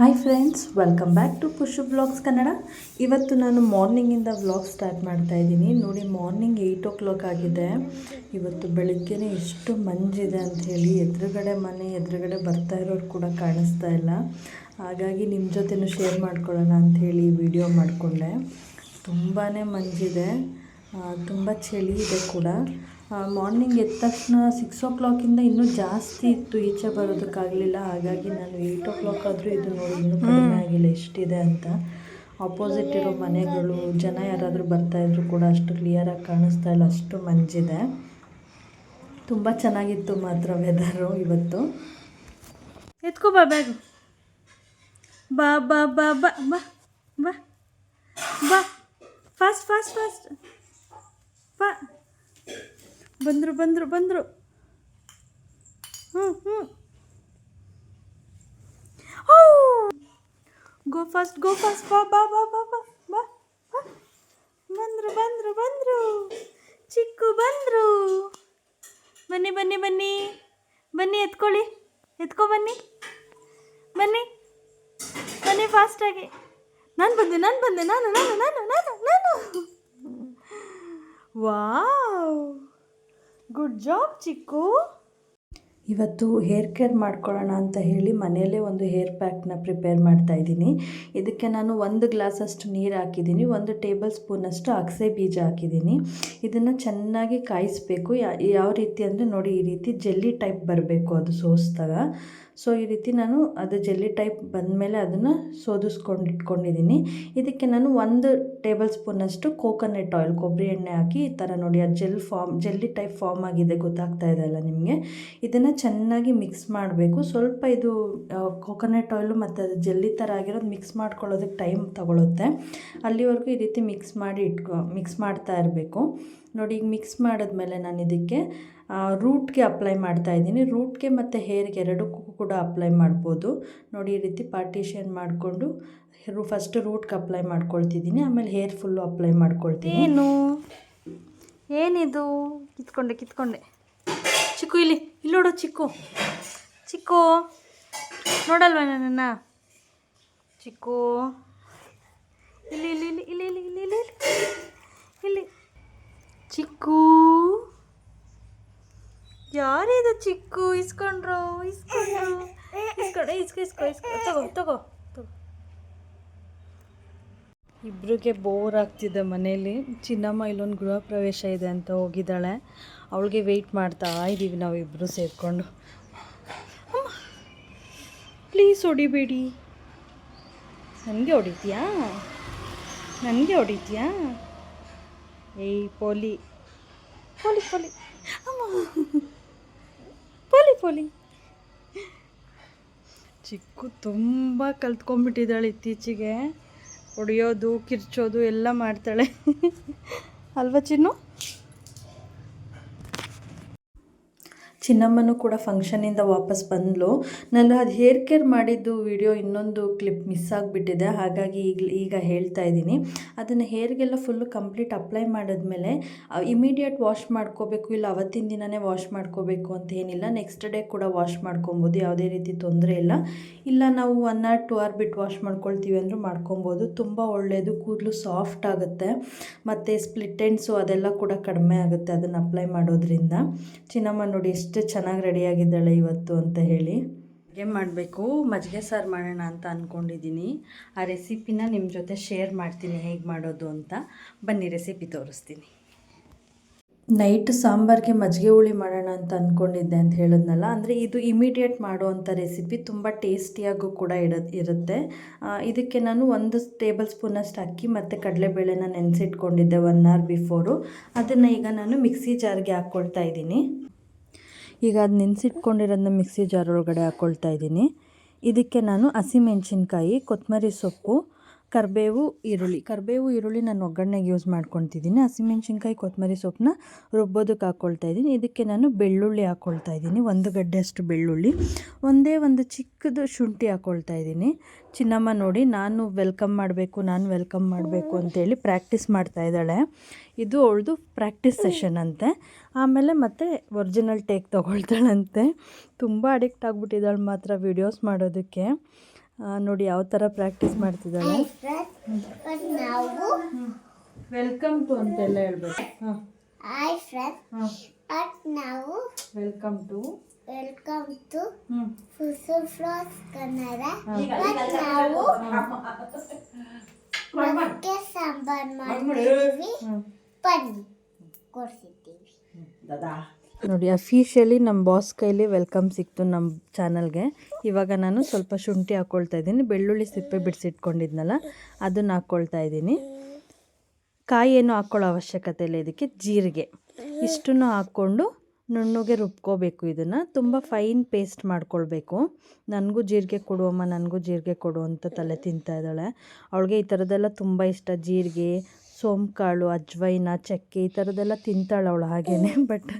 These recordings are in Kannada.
Hi friends, welcome back to Pushu blogs Kannada. ಇವತ್ತು ನಾನು ಮಾರ್ನಿಂಗಿಂದ ವ್ಲಾಗ್ ಸ್ಟಾರ್ಟ್ ಮಾಡ್ತಾಯಿದ್ದೀನಿ. ನೋಡಿ, ಮಾರ್ನಿಂಗ್ 8 ಆಗಿದೆ. ಇವತ್ತು ಬೆಳಗ್ಗೆನೇ ಎಷ್ಟು ಮಂಜಿದೆ ಅಂಥೇಳಿ ಮನೆ ಎದುರುಗಡೆ ಬರ್ತಾ ಇರೋರು ಕೂಡ ಕಾಣಿಸ್ತಾ ಇಲ್ಲ. ಹಾಗಾಗಿ ನಿಮ್ಮ ಜೊತೆನೂ ಶೇರ್ ಮಾಡ್ಕೊಳ್ಳೋಣ ಅಂಥೇಳಿ ವಿಡಿಯೋ ಮಾಡಿಕೊಂಡೆ. ತುಂಬಾ ಮಂಜಿದೆ, ತುಂಬ ಚಳಿ ಇದೆ ಕೂಡ. ಮಾರ್ನಿಂಗ್ ಎದ್ದ ತಕ್ಷಣ 6 ಇನ್ನೂ ಜಾಸ್ತಿ ಇತ್ತು, ಈಚೆ ಬರೋದಕ್ಕಾಗಲಿಲ್ಲ. ಹಾಗಾಗಿ ನಾನು 8 ಆದರೂ ಇದು ನೋಡಿ ಇನ್ನೂ ಕಡಿಮೆ ಆಗಿಲ್ಲ ಎಷ್ಟಿದೆ ಅಂತ. ಆಪೋಸಿಟ್ ಇರೋ ಮನೆಗಳು, ಜನ ಯಾರಾದರೂ ಬರ್ತಾಯಿದ್ರು ಕೂಡ ಅಷ್ಟು ಕ್ಲಿಯರಾಗಿ ಕಾಣಿಸ್ತಾ ಇಲ್ಲ, ಅಷ್ಟು ಮಂಜಿದೆ. ತುಂಬ ಚೆನ್ನಾಗಿತ್ತು ಮಾತ್ರ ವೆದರು ಇವತ್ತು. ಎತ್ಕೋ ಬಾ ಬ್ಯಾಗು, ಬಾ ಬಾ ಬಾ ಬಾ ಬಾ ಬಾ ಬಾ, ಫಾಸ್ಟ್ ಫಾಸ್ಟ್ ಫಾಸ್ಟ್ ಬಾ. ಬಂದರು ಬಂದರು ಬಂದರು. ಗೋ ಫಾಸ್ಟ್ ಗೋ ಫಾಸ್ಟ್, ಬಾ ಬಾ ಬಾ ಬಾ ಬಾ ಬಾ ಬಾ. ಬಂದರು ಬಂದರು ಬಂದರು, ಚಿಕ್ಕು ಬಂದರು. ಬನ್ನಿ ಬನ್ನಿ ಬನ್ನಿ ಬನ್ನಿ, ಎತ್ಕೊಳ್ಳಿ, ಎತ್ಕೊ ಬನ್ನಿ ಬನ್ನಿ ಬನ್ನಿ ಫಾಸ್ಟಾಗಿ. ನಾನು ಬಂದೆ ನಾನು ಬಂದೆ ನಾನು ನಾನು ನಾನು ನಾನು ನಾನು ವಾವ್, ಗುಡ್ ಜಾಬ್ ಚಿಕ್ಕು. ಇವತ್ತು ಹೇರ್ ಕೇರ್ ಮಾಡ್ಕೊಳ್ಳೋಣ ಅಂತ ಹೇಳಿ ಮನೆಯಲ್ಲೇ ಒಂದು ಹೇರ್ ಪ್ಯಾಕ್ನ ಪ್ರಿಪೇರ್ ಮಾಡ್ತಾಯಿದ್ದೀನಿ. ಇದಕ್ಕೆ ನಾನು 1 ಗ್ಲಾಸಷ್ಟು ನೀರು ಹಾಕಿದ್ದೀನಿ, 1 ಟೇಬಲ್ ಸ್ಪೂನಷ್ಟು ಅಗಸೆ ಬೀಜ ಹಾಕಿದ್ದೀನಿ. ಇದನ್ನು ಚೆನ್ನಾಗಿ ಕಾಯಿಸಬೇಕು. ಯಾವ ರೀತಿ ಅಂದರೆ ನೋಡಿ, ಈ ರೀತಿ ಜೆಲ್ಲಿ ಟೈಪ್ ಬರಬೇಕು ಅದು ಸೋಸಿದಾಗ. ಸೊ ಈ ರೀತಿ ನಾನು ಅದು ಜೆಲ್ಲಿ ಟೈಪ್ ಬಂದಮೇಲೆ ಅದನ್ನು ಸೋದಿಸ್ಕೊಂಡು ಇಟ್ಕೊಂಡಿದ್ದೀನಿ. ಇದಕ್ಕೆ ನಾನು 1 ಟೇಬಲ್ ಸ್ಪೂನಷ್ಟು ಕೋಕೋನಟ್ ಆಯಿಲ್, ಕೊಬ್ಬರಿ ಎಣ್ಣೆ ಹಾಕಿ ಈ ಥರ ನೋಡಿ, ಆ ಜೆಲ್ಲಿ ಟೈಪ್ ಫಾರ್ಮ್ ಆಗಿದೆ, ಗೊತ್ತಾಗ್ತಾ ಇದೆ ಅಲ್ಲ ನಿಮಗೆ. ಇದನ್ನು ಚೆನ್ನಾಗಿ ಮಿಕ್ಸ್ ಮಾಡಬೇಕು. ಸ್ವಲ್ಪ ಇದು ಕೋಕೋನಟ್ ಆಯಿಲು ಮತ್ತು ಅದು ಜೆಲ್ಲಿ ಥರ ಆಗಿರೋದು ಮಿಕ್ಸ್ ಮಾಡ್ಕೊಳ್ಳೋದಕ್ಕೆ ಟೈಮ್ ತಗೊಳುತ್ತೆ. ಅಲ್ಲಿವರೆಗೂ ಈ ರೀತಿ ಮಿಕ್ಸ್ ಮಾಡ್ತಾ ಇರಬೇಕು. ನೋಡಿ, ಈಗ ಮಿಕ್ಸ್ ಮಾಡಿದ್ಮೇಲೆ ನಾನು ಇದಕ್ಕೆ ರೂಟ್ಗೆ ಅಪ್ಲೈ ಮಾಡ್ತಾಯಿದ್ದೀನಿ. ರೂಟ್ಗೆ ಮತ್ತು ಹೇರ್ಗೆ ಎರಡಕ್ಕೂ ಕೂಡ ಅಪ್ಲೈ ಮಾಡ್ಬೋದು. ನೋಡಿ, ಈ ರೀತಿ ಪಾರ್ಟಿಷನ್ ಮಾಡಿಕೊಂಡು ಫಸ್ಟ್ ರೂಟ್ಗೆ ಅಪ್ಲೈ ಮಾಡ್ಕೊಳ್ತಿದ್ದೀನಿ, ಆಮೇಲೆ ಹೇರ್ ಫುಲ್ಲು ಅಪ್ಲೈ ಮಾಡ್ಕೊಳ್ತೀನಿ. ಏನಿದು? ಕಿತ್ಕೊಂಡೆ ಚಿಕ್ಕು, ಇಲ್ಲಿ ನೋಡು ಚಿಕ್ಕು, ಚಿಕ್ಕು ನೋಡಲ್ವ ನನ್ನನ್ನು? ಚಿಕ್ಕು ಇಲ್ಲಿ ಇಲ್ಲಿ ಇಲ್ಲಿ ಇಲ್ಲಿ ಇಲ್ಲಿ ಇಲ್ಲಿ ಇಲ್ಲಿ ಚಿಕ್ಕು, ಯಾರಿದು ಚಿಕ್ಕು? ಇಸ್ಕೊಂಡ್ರು ತಗೋ. ಇಬ್ಬರಿಗೆ ಬೋರ್ ಆಗ್ತಿದೆ ಮನೇಲಿ. ಚಿನ್ನಮ್ಮ ಇಲ್ಲೊಂದು ಗೃಹ ಪ್ರವೇಶ ಇದೆ ಅಂತ ಹೋಗಿದ್ದಾಳೆ, ಅವಳಿಗೆ ವೆಯ್ಟ್ ಮಾಡ್ತಾ ಇದ್ದೀವಿ ನಾವಿಬ್ಬರು ಸೇರಿಕೊಂಡು. ಅಮ್ಮ ಪ್ಲೀಸ್ ಹೊಡಿಬೇಡಿ. ನನಗೆ ಹೊಡಿತೀಯಾ? ಏಯ್ ಪೋಲಿ ಅಮ್ಮ, ಪೋಲಿ. ಚಿಕ್ಕು ತುಂಬ ಕಲ್ತ್ಕೊಂಡ್ಬಿಟ್ಟಿದ್ದಾಳೆ ಇತ್ತೀಚೆಗೆ. ಹೊಡೆಯೋದು, ಕಿರ್ಚೋದು ಎಲ್ಲ ಮಾಡ್ತಾಳೆ ಅಲ್ವಾ ಚಿನ್ನು? ಚಿನ್ನಮ್ಮನೂ ಕೂಡ ಫಂಕ್ಷನಿಂದ ವಾಪಸ್ ಬಂದಳು. ನಾನು ಅದು ಹೇರ್ ಕೇರ್ ಮಾಡಿದ್ದು ವಿಡಿಯೋ ಇನ್ನೊಂದು ಕ್ಲಿಪ್ ಮಿಸ್ ಆಗಿಬಿಟ್ಟಿದೆ, ಹಾಗಾಗಿ ಈಗ ಹೇಳ್ತಾ ಇದ್ದೀನಿ. ಅದನ್ನು ಹೇರ್ಗೆಲ್ಲ ಫುಲ್ಲು ಕಂಪ್ಲೀಟ್ ಅಪ್ಲೈ ಮಾಡಿದ್ಮೇಲೆ ಇಮಿಡಿಯೇಟ್ ವಾಶ್ ಮಾಡ್ಕೋಬೇಕು, ಇಲ್ಲ ಅವತ್ತಿನ ದಿನವೇ ವಾಶ್ ಮಾಡ್ಕೋಬೇಕು ಅಂತ ಏನಿಲ್ಲ. ನೆಕ್ಸ್ಟ್ ಡೇ ಕೂಡ ವಾಶ್ ಮಾಡ್ಕೊಬೋದು, ಯಾವುದೇ ರೀತಿ ತೊಂದರೆ ಇಲ್ಲ. ನಾವು 1 or 2 hour ಬಿಟ್ಟು ವಾಶ್ ಮಾಡ್ಕೊಳ್ತೀವಿ ಅಂದರೂ ಮಾಡ್ಕೊಬೋದು. ತುಂಬ ಒಳ್ಳೆಯದು, ಕೂದಲು ಸಾಫ್ಟ್ ಆಗುತ್ತೆ, ಮತ್ತು ಸ್ಪ್ಲಿಟ್ ಎಂಡ್ಸು ಅದೆಲ್ಲ ಕೂಡ ಕಡಿಮೆ ಆಗುತ್ತೆ ಅದನ್ನು ಅಪ್ಲೈ ಮಾಡೋದ್ರಿಂದ. ಚಿನ್ನಮ್ಮ ನೋಡಿ ಎಷ್ಟು ಚೆನ್ನಾಗಿ ರೆಡಿಯಾಗಿದ್ದಾಳೆ ಇವತ್ತು ಅಂತ ಹೇಳಿ. ಅಡುಗೆ ಮಾಡಬೇಕು, ಮಜ್ಜಿಗೆ ಸಾರು ಮಾಡೋಣ ಅಂತ ಅಂದ್ಕೊಂಡಿದ್ದೀನಿ. ಆ ರೆಸಿಪಿನ ನಿಮ್ಮ ಜೊತೆ ಶೇರ್ ಮಾಡ್ತೀನಿ, ಹೇಗೆ ಮಾಡೋದು ಅಂತ. ಬನ್ನಿ ರೆಸಿಪಿ ತೋರಿಸ್ತೀನಿ. ನೈಟ್ ಸಾಂಬಾರಿಗೆ ಮಜ್ಜಿಗೆ ಹುಳಿ ಮಾಡೋಣ ಅಂತ ಅಂದ್ಕೊಂಡಿದ್ದೆ ಅಂತ ಹೇಳಿದ್ನಲ್ಲ, ಅಂದರೆ ಇದು ಇಮಿಡಿಯೇಟ್ ಮಾಡುವಂಥ ರೆಸಿಪಿ, ತುಂಬ ಟೇಸ್ಟಿಯಾಗೂ ಕೂಡ ಇರುತ್ತೆ. ಇದಕ್ಕೆ ನಾನು 1 ಟೇಬಲ್ ಸ್ಪೂನಷ್ಟು ಅಕ್ಕಿ ಮತ್ತು ಕಡಲೆಬೇಳೆನ ನೆನೆಸಿಟ್ಕೊಂಡಿದ್ದೆ 1 hour ಬಿಫೋರು. ಅದನ್ನು ಈಗ ನಾನು ಮಿಕ್ಸಿ ಜಾರ್ಗೆ ಹಾಕ್ಕೊಳ್ತಾ ಇದ್ದೀನಿ. ಈಗ ಅದು ನೆನೆಸಿಟ್ಕೊಂಡಿರೋದನ್ನ ಮಿಕ್ಸಿ ಜಾರ್ ಒಳಗಡೆ ಹಾಕ್ಕೊಳ್ತಾ ಇದ್ದೀನಿ. ಇದಕ್ಕೆ ನಾನು ಹಸಿಮೆಣಸಿನ್ಕಾಯಿ, ಕೊತ್ತಂಬರಿ ಸೊಪ್ಪು, ಕರಿಬೇವು, ಈರುಳ್ಳಿ ನಾನು ಒಗ್ಗರಣೆಗೆ ಯೂಸ್ ಮಾಡ್ಕೊತಿದ್ದೀನಿ. ಹಸಿಮೆಣಸಿನ್ಕಾಯಿ, ಕೊತ್ತಂಬರಿ ಸೊಪ್ಪನ್ನ ರುಬ್ಬೋದಕ್ಕೆ ಹಾಕ್ಕೊಳ್ತಾ ಇದ್ದೀನಿ. ಇದಕ್ಕೆ ನಾನು ಬೆಳ್ಳುಳ್ಳಿ ಹಾಕ್ಕೊಳ್ತಾ ಇದ್ದೀನಿ, 1 ಗಡ್ಡೆಯಷ್ಟು ಬೆಳ್ಳುಳ್ಳಿ, ಒಂದು ಚಿಕ್ಕದು ಶುಂಠಿ ಹಾಕ್ಕೊಳ್ತಾ ಇದ್ದೀನಿ. ಚಿನ್ನಮ್ಮ ನೋಡಿ, ನಾನು ವೆಲ್ಕಮ್ ಮಾಡಬೇಕು ಅಂತೇಳಿ ಪ್ರಾಕ್ಟೀಸ್ ಮಾಡ್ತಾ ಇದ್ದಾಳೆ. ಇದು ಅವಳದು ಪ್ರಾಕ್ಟೀಸ್ ಸೆಷನ್ ಅಂತೆ. ಆಮೇಲೆ ಮತ್ತೆ ಒರಿಜಿನಲ್ ಟೇಕ್ ತೊಗೊಳ್ತಾಳಂತೆ. ತುಂಬ ಅಡಿಕ್ಟ್ ಆಗಿಬಿಟ್ಟಿದ್ದಾಳೆ ಮಾತ್ರ ವೀಡಿಯೋಸ್ ಮಾಡೋದಕ್ಕೆ. ನೋಡಿ ಯಾವ ಥರ ಪ್ರಾಕ್ಟೀಸ್ ಮಾಡ್ತಿದ್ದಾಳೆ. ನಾವು ವೆಲ್ಕಮ್ ಟು ಅಂತೆಲ್ಲ ಹೇಳ್ಬೇಕು. ಹಾಯ್ ಫ್ರೆಂಡ್ಸ್, ನಾವು ವೆಲ್ಕಮ್ ಟು ಫ್ಲಾಸ್ ಕನ್ನಡ. ನಾವು ಮೊಟ್ಟೆ ಸಾಂಬಾರ್ ಮಾಡಿದ್ದೀವಿ, ಬನ್ನಿ ಕೊಡ್ಸಿದ್ದೀವಿ. ನೋಡಿ ಅಫಿಷಿಯಲಿ ನಮ್ಮ ಬಾಸ್ ಕೈಲಿ ವೆಲ್ಕಮ್ ಸಿಕ್ತು ನಮ್ಮ ಚಾನಲ್ಗೆ. ಇವಾಗ ನಾನು ಸ್ವಲ್ಪ ಶುಂಠಿ ಹಾಕ್ಕೊಳ್ತಾ ಇದ್ದೀನಿ, ಬೆಳ್ಳುಳ್ಳಿ ಸಿಪ್ಪೆ ಬಿಡಿಸಿಟ್ಕೊಂಡಿದ್ನಲ್ಲ ಅದನ್ನು ಹಾಕ್ಕೊಳ್ತಾ ಇದ್ದೀನಿ. ಕಾಯಿ ಏನು ಹಾಕ್ಕೊಳ್ಳೋ ಅವಶ್ಯಕತೆ ಇಲ್ಲ, ಇದಕ್ಕೆ ಜೀರಿಗೆ ಇಷ್ಟನ್ನು ಹಾಕ್ಕೊಂಡು ನುಣ್ಣಗೆ ರುಬ್ಕೋಬೇಕು. ಇದನ್ನು ತುಂಬ ಫೈನ್ ಪೇಸ್ಟ್ ಮಾಡ್ಕೊಳ್ಬೇಕು. ನನಗೂ ಜೀರಿಗೆ ಕೊಡುವಮ್ಮ, ನನಗೂ ಜೀರಿಗೆ ಕೊಡು ಅಂತ ತಲೆ ತಿಂತಾ ಇದ್ದಾಳೆ. ಅವಳಿಗೆ ಈ ಥರದ್ದೆಲ್ಲ ತುಂಬ ಇಷ್ಟ. ಜೀರಿಗೆ, ಸೋಂಕಾಳು, ಅಜ್ವೈನ, ಚಕ್ಕೆ ಈ ಥರದ್ದೆಲ್ಲ ತಿಂತಾಳೆ ಅವಳು ಹಾಗೇ. ಬಟ್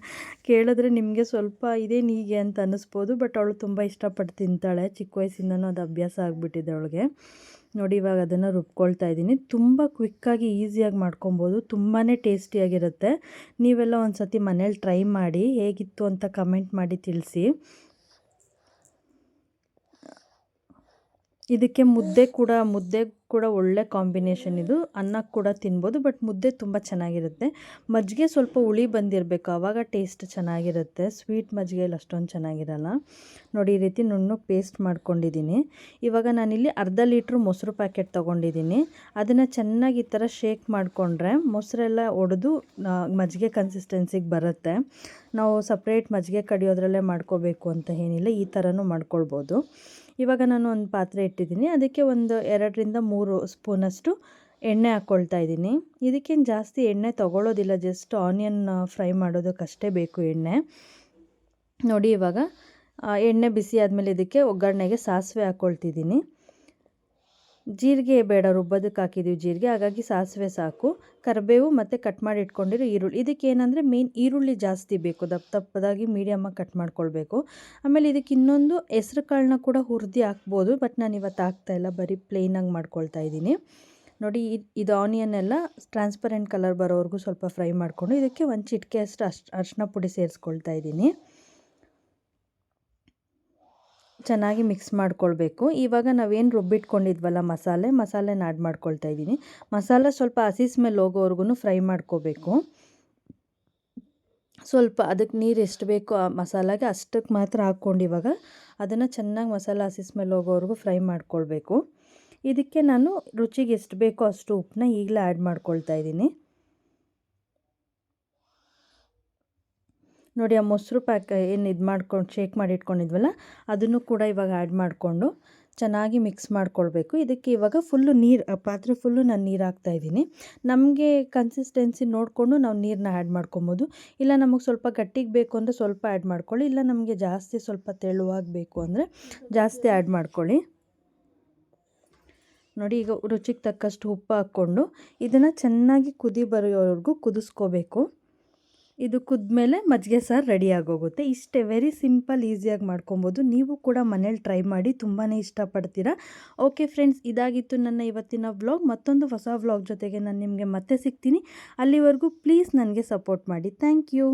ಕೇಳಿದ್ರೆ ನಿಮಗೆ ಸ್ವಲ್ಪ ಇದೇನು ಹೀಗೆ ಅಂತ ಅನ್ನಿಸ್ಬೋದು, ಬಟ್ ಅವಳು ತುಂಬ ಇಷ್ಟಪಟ್ಟು ತಿಂತಾಳೆ. ಚಿಕ್ಕ ವಯಸ್ಸಿಂದನೂ ಅದು ಅಭ್ಯಾಸ ಆಗಿಬಿಟ್ಟಿದೆ ಅವಳಿಗೆ. ನೋಡಿ ಇವಾಗ ಅದನ್ನು ರುಬ್ಕೊಳ್ತಾ ಇದ್ದೀನಿ. ತುಂಬ ಕ್ವಿಕ್ಕಾಗಿ ಈಸಿಯಾಗಿ ಮಾಡ್ಕೊಬೋದು, ತುಂಬಾ ಟೇಸ್ಟಿಯಾಗಿರುತ್ತೆ. ನೀವೆಲ್ಲ ಒಂದು ಸತಿ ಮನೇಲಿ ಟ್ರೈ ಮಾಡಿ ಹೇಗಿತ್ತು ಅಂತ ಕಮೆಂಟ್ ಮಾಡಿ ತಿಳಿಸಿ. ಇದಕ್ಕೆ ಮುದ್ದೆ ಕೂಡ ಒಳ್ಳೆ ಕಾಂಬಿನೇಷನ್. ಇದು ಅನ್ನಕ್ಕೆ ಕೂಡ ತಿನ್ಬೋದು, ಬಟ್ ಮುದ್ದೆ ತುಂಬ ಚೆನ್ನಾಗಿರುತ್ತೆ. ಮಜ್ಜಿಗೆ ಸ್ವಲ್ಪ ಹುಳಿ ಬಂದಿರಬೇಕು, ಆವಾಗ ಟೇಸ್ಟ್ ಚೆನ್ನಾಗಿರುತ್ತೆ. ಸ್ವೀಟ್ ಮಜ್ಜಿಗೆಯಲ್ಲಿ ಅಷ್ಟೊಂದು ಚೆನ್ನಾಗಿರಲ್ಲ. ನೋಡಿ ಈ ರೀತಿ ನುಣ್ಣಗೆ ಪೇಸ್ಟ್ ಮಾಡ್ಕೊಂಡಿದ್ದೀನಿ. ಇವಾಗ ನಾನಿಲ್ಲಿ ಅರ್ಧ ಲೀಟ್ರ್ ಮೊಸರು ಪ್ಯಾಕೆಟ್ ತೊಗೊಂಡಿದ್ದೀನಿ. ಅದನ್ನು ಚೆನ್ನಾಗಿ ಈ ಥರ ಶೇಕ್ ಮಾಡಿಕೊಂಡ್ರೆ ಮೊಸರೆಲ್ಲ ಒಡೆದು ಮಜ್ಜಿಗೆ ಕನ್ಸಿಸ್ಟೆನ್ಸಿಗೆ ಬರುತ್ತೆ. ನಾವು ಸಪ್ರೇಟ್ ಮಜ್ಜಿಗೆ ಕಡಿಯೋದ್ರಲ್ಲೇ ಮಾಡ್ಕೋಬೇಕು ಅಂತ ಏನಿಲ್ಲ, ಈ ಥರನೂ ಮಾಡ್ಕೊಳ್ಬೋದು. ಇವಾಗ ನಾನು ಒಂದು ಪಾತ್ರೆ ಇಟ್ಟಿದ್ದೀನಿ, ಅದಕ್ಕೆ ಒಂದು 2-3 ಸ್ಪೂನಷ್ಟು ಎಣ್ಣೆ ಹಾಕ್ಕೊಳ್ತಾ ಇದ್ದೀನಿ. ಇದಕ್ಕೇನು ಜಾಸ್ತಿ ಎಣ್ಣೆ ತೊಗೊಳ್ಳೋದಿಲ್ಲ, ಜಸ್ಟ್ ಆನಿಯನ್ ಫ್ರೈ ಮಾಡೋದಕ್ಕಷ್ಟೇ ಬೇಕು ಎಣ್ಣೆ. ನೋಡಿ ಇವಾಗ ಎಣ್ಣೆ ಬಿಸಿ ಆದಮೇಲೆ ಇದಕ್ಕೆ ಒಗ್ಗರಣೆಗೆ ಸಾಸಿವೆ ಹಾಕ್ಕೊಳ್ತಿದ್ದೀನಿ. ಜೀರಿಗೆ ಬೇಡ, ರುಬ್ಬೋದಕ್ಕೆ ಹಾಕಿದ್ದೀವಿ ಜೀರಿಗೆ, ಹಾಗಾಗಿ ಸಾಸಿವೆ ಸಾಕು. ಕರಿಬೇವು ಮತ್ತು ಕಟ್ ಮಾಡಿ ಇಟ್ಕೊಂಡಿರೋ ಈರುಳ್ಳಿ. ಇದಕ್ಕೆ ಏನಂದರೆ ಮೇನ್ ಈರುಳ್ಳಿ ಜಾಸ್ತಿ ಬೇಕು, ದಪ್ಪದಾಗಿ ಮೀಡಿಯಮಾಗಿ ಕಟ್ ಮಾಡ್ಕೊಳ್ಬೇಕು. ಆಮೇಲೆ ಇದಕ್ಕೆ ಇನ್ನೊಂದು ಹೆಸ್ರು ಕಾಳನ್ನ ಕೂಡ ಹುರಿದು ಹಾಕ್ಬೋದು, ಬಟ್ ನಾನು ಇವತ್ತು ಹಾಕ್ತಾಯಿಲ್ಲ, ಬರೀ ಪ್ಲೇನಾಗಿ ಮಾಡ್ಕೊಳ್ತಾ ಇದ್ದೀನಿ. ನೋಡಿ ಇದು ಆನಿಯನ್ ಎಲ್ಲ ಟ್ರಾನ್ಸ್ಪರೆಂಟ್ ಕಲರ್ ಬರೋವರೆಗೂ ಸ್ವಲ್ಪ ಫ್ರೈ ಮಾಡಿಕೊಂಡು ಇದಕ್ಕೆ ಒಂದು ಚಿಟಿಕೆ ಅಷ್ಟು ಅರಿಶಿನ ಪುಡಿ ಸೇರಿಸ್ಕೊಳ್ತಾ ಇದ್ದೀನಿ. ಚೆನ್ನಾಗಿ ಮಿಕ್ಸ್ ಮಾಡ್ಕೊಳ್ಬೇಕು. ಇವಾಗ ನಾವೇನು ರುಬ್ಬಿಟ್ಕೊಂಡಿದ್ವಲ್ಲ ಮಸಾಲೆನ ಆ್ಯಡ್ ಮಾಡ್ಕೊಳ್ತಾ ಇದ್ದೀನಿ. ಮಸಾಲೆ ಸ್ವಲ್ಪ ಹಸಿ ಸ್ಮೆಲ್ ಹೋಗೋವರೆಗೂ ಫ್ರೈ ಮಾಡ್ಕೋಬೇಕು. ಸ್ವಲ್ಪ ಅದಕ್ಕೆ ನೀರು ಎಷ್ಟು ಬೇಕೋ ಆ ಮಸಾಲೆಗೆ ಅಷ್ಟಕ್ಕೆ ಮಾತ್ರ ಹಾಕ್ಕೊಂಡು ಇವಾಗ ಅದನ್ನು ಚೆನ್ನಾಗಿ ಮಸಾಲೆ ಹಸಿ ಸ್ಮೆಲ್ ಹೋಗೋವರೆಗೂ ಫ್ರೈ ಮಾಡ್ಕೊಳ್ಬೇಕು. ಇದಕ್ಕೆ ನಾನು ರುಚಿಗೆ ಎಷ್ಟು ಬೇಕೋ ಅಷ್ಟು ಉಪ್ಪನ್ನ ಈಗಲೇ ಆ್ಯಡ್ ಮಾಡ್ಕೊಳ್ತಾ ಇದ್ದೀನಿ. ನೋಡಿ ಆ ಮೊಸರು ಏನು ಇದು ಮಾಡ್ಕೊಂಡು ಶೇಕ್ ಮಾಡಿ ಇಟ್ಕೊಂಡಿದ್ವಲ್ಲ ಅದನ್ನು ಕೂಡ ಇವಾಗ ಆ್ಯಡ್ ಮಾಡಿಕೊಂಡು ಚೆನ್ನಾಗಿ ಮಿಕ್ಸ್ ಮಾಡ್ಕೊಳ್ಬೇಕು. ಇದಕ್ಕೆ ಇವಾಗ ಫುಲ್ಲು ಪಾತ್ರೆ ಫುಲ್ಲು ನಾನು ನೀರು ಹಾಕ್ತಾಯಿದ್ದೀನಿ. ನಮಗೆ ಕನ್ಸಿಸ್ಟೆನ್ಸಿ ನೋಡಿಕೊಂಡು ನಾವು ನೀರನ್ನ ಆ್ಯಡ್ ಮಾಡ್ಕೊಬೋದು. ಇಲ್ಲ ನಮಗೆ ಸ್ವಲ್ಪ ಗಟ್ಟಿಗೆ ಬೇಕು ಅಂದರೆ ಸ್ವಲ್ಪ ಆ್ಯಡ್ ಮಾಡ್ಕೊಳ್ಳಿ, ಇಲ್ಲ ನಮಗೆ ಜಾಸ್ತಿ ಸ್ವಲ್ಪ ತೆಳುವಾಗಿ ಬೇಕು ಅಂದರೆ ಜಾಸ್ತಿ ಆ್ಯಡ್ ಮಾಡ್ಕೊಳ್ಳಿ. ನೋಡಿ ಈಗ ರುಚಿಗೆ ತಕ್ಕಷ್ಟು ಉಪ್ಪು ಹಾಕ್ಕೊಂಡು ಇದನ್ನು ಚೆನ್ನಾಗಿ ಕುದಿ ಬರೋವರೆಗೂ ಕುದಿಸ್ಕೋಬೇಕು. ಇದು ಕುದ್ಮೇಲೆ ಮಜ್ಜಿಗೆ ಸಾರು ರೆಡಿ ಆಗೋಗುತ್ತೆ. ಇಷ್ಟೇ, ವೆರಿ ಸಿಂಪಲ್, ಈಸಿಯಾಗಿ ಮಾಡ್ಕೊಬೋದು. ನೀವು ಕೂಡ ಮನೇಲಿ ಟ್ರೈ ಮಾಡಿ, ತುಂಬಾ ಇಷ್ಟಪಡ್ತೀರಾ. ಓಕೆ ಫ್ರೆಂಡ್ಸ್, ಇದಾಗಿತ್ತು ನನ್ನ ಇವತ್ತಿನ ವ್ಲಾಗ್. ಮತ್ತೊಂದು ಹೊಸ ವ್ಲಾಗ್ ಜೊತೆಗೆ ನಾನು ನಿಮಗೆ ಮತ್ತೆ ಸಿಗ್ತೀನಿ. ಅಲ್ಲಿವರೆಗೂ ಪ್ಲೀಸ್ ನನಗೆ ಸಪೋರ್ಟ್ ಮಾಡಿ. Thank you.